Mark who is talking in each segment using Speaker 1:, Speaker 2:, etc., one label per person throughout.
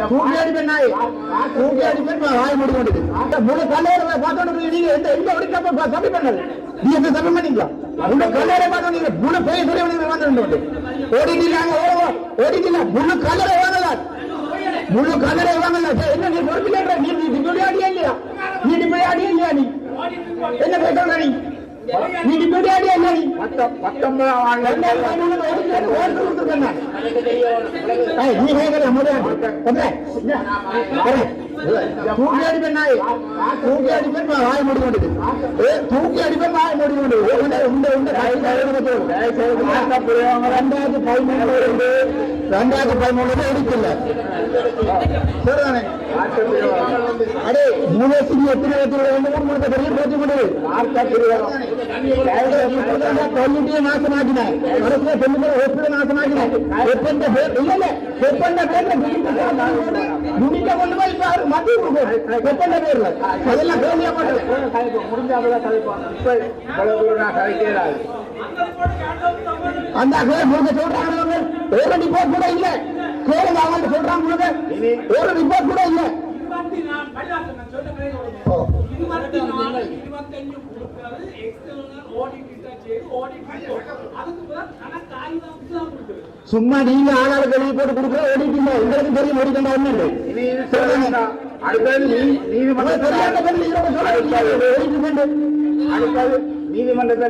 Speaker 1: தூக்கி அடிப்பேன் நாய் தூக்கி அடிப்பேன் வாய் மூடி கொண்டு முழு கல்லையில பார்த்தோன்னு நீங்க எந்த ஒடிக்கப்ப தப்பி பண்ணது நீ எந்த தப்பி பண்ணீங்களா முழு கல்லையில பார்த்தோம் நீங்க முழு பெரிய சொல்லி வந்து ஓடிட்டீங்க ஓடிட்டீங்க முழு கல்லறை வாங்கலாம் முழு கல்லறை வாங்கலாம் என்ன நீ பொறுப்பில்லை நீ இப்படி ஆடியா இல்லையா நீ இப்படி ஆடியா இல்லையா நீ என்ன கேட்கல நீ நீ இப்படி ஆடியா இல்லையா நீ 19 நீ கேட்கல தூக்கி அடிப்பேன் நாய் தூக்கி அடிப்பேன் வாய் மூடி கொண்டு தூக்கி அடிப்பேன் வாய் மூடி கொண்டு 2013 எடுக்கல சரிதானே அடே மூணு எத்தனை பெரிய போச்சு கொண்டு கொல்லிட்டே நாசமாக்கினேன் எப்படி நாசமாக்கினேன் எப்பந்த பேர் இல்ல எப்பந்த பேர்ல முடிக்க கொண்டு போய் மத்திய எப்பந்த பேர்ல அதெல்லாம் பேசியா அந்த முழுக்க சொல்றாங்க ஒரு ரிப்போர்ட் கூட இல்ல கேளுங்க அவங்க சொல்றாங்க முழுக்க ஒரு ரிப்போர்ட் கூட இல்ல சும்மா நீங்க ஆளாளு வெளியே போட்டு கொடுக்குற ஓடிட்டீங்க உங்களுக்கு தெரியும் ஓடிக்கண்டா ஒண்ணு
Speaker 2: நீதிமன்றத்தை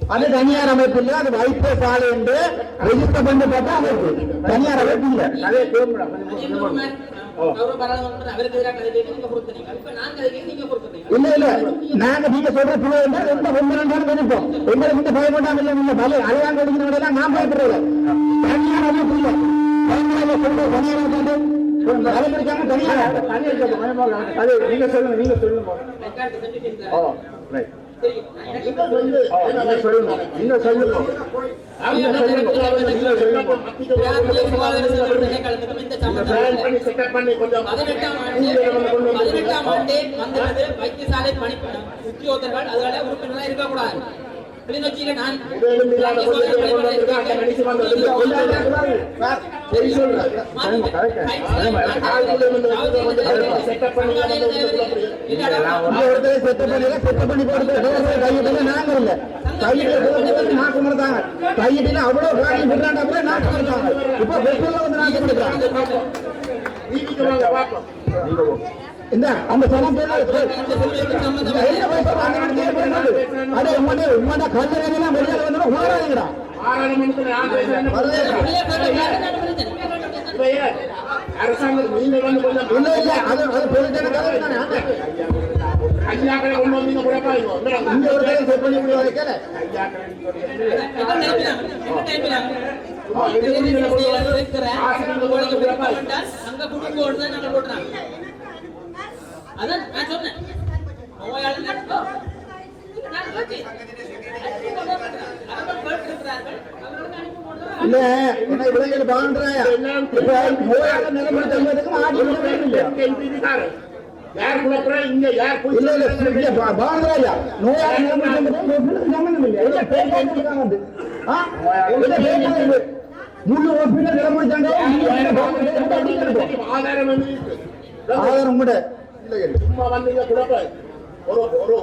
Speaker 1: அது தனியார் அமைப்பு இல்ல அது வைத்திய சாலை என்று ரெஜிஸ்டர் பண்ணப்பட்ட அமைப்பு தனியார் அமைப்பு இல்ல அதே இல்ல இல்ல நாங்க நீங்க சொல்ற பிள்ளை எந்த ஒன்று நினைப்போம் எங்களுக்கு இந்த பயப்படாம இல்ல பல அழகாங்க அடிக்கிறவங்க நான் பயப்படுறது தனியார் அமைப்பு இல்ல
Speaker 2: நீங்க சொல்லுங்க நீங்க சொல்லுங்க
Speaker 3: வைத்தியசாலை பணி உத்தியோகத்தர்கள் அதோட உறுப்பினராக இருக்கக்கூடாது கிளிநொச்சியில நான்
Speaker 1: இந்த அந்த உங்களோட கல்லறையெல்லாம் வெளியில வந்து உணராதீங்கடா
Speaker 2: அரசாங்கம் நீங்க வந்து கொஞ்சம்
Speaker 1: இல்ல அது
Speaker 2: ஐயாக்களை கொண்டு வந்தீங்க குழப்பாயிங்க
Speaker 1: இங்க ஒரு டைம் செட் பண்ணி முடிய வைக்கல
Speaker 3: அங்க குடும்பம் நாங்க போடுறாங்க அதான் நான் சொன்னேன்
Speaker 1: இல்ல என்ன விளையாட்டு பாக்குறாயா நிலைமை தருவதற்கு ஆடி
Speaker 2: யார் குழப்பற இங்க யார்
Speaker 1: இல்ல இல்ல பாக்குறாயா நோயாளி நிலைமை முழு ஒப்பினர் நிலைமைச்சாங்க ஆதாரம் கூட
Speaker 2: சும்மா வந்து குழப்ப ஒரு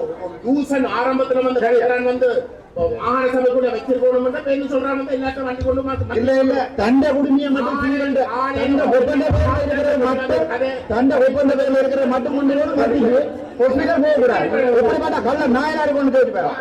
Speaker 2: யூசன் ஆரம்பத்துல வந்து கலைஞரன் வந்து மாகாண சபைக்குள்ள வச்சிருக்கணும் பேசி சொல்றாங்க எல்லாத்தையும் வண்டி கொண்டு
Speaker 1: இல்ல இல்ல தண்ட குடுமையை மட்டும் தண்ட ஒப்பந்த பேர்ல இருக்கிற மட்டும் கொண்டு மாட்டிக்கு ஒப்பினர் போகக்கூடாது எப்படி பார்த்தா கள்ள நாயனாடு கொண்டு போயிட்டு போயிடும்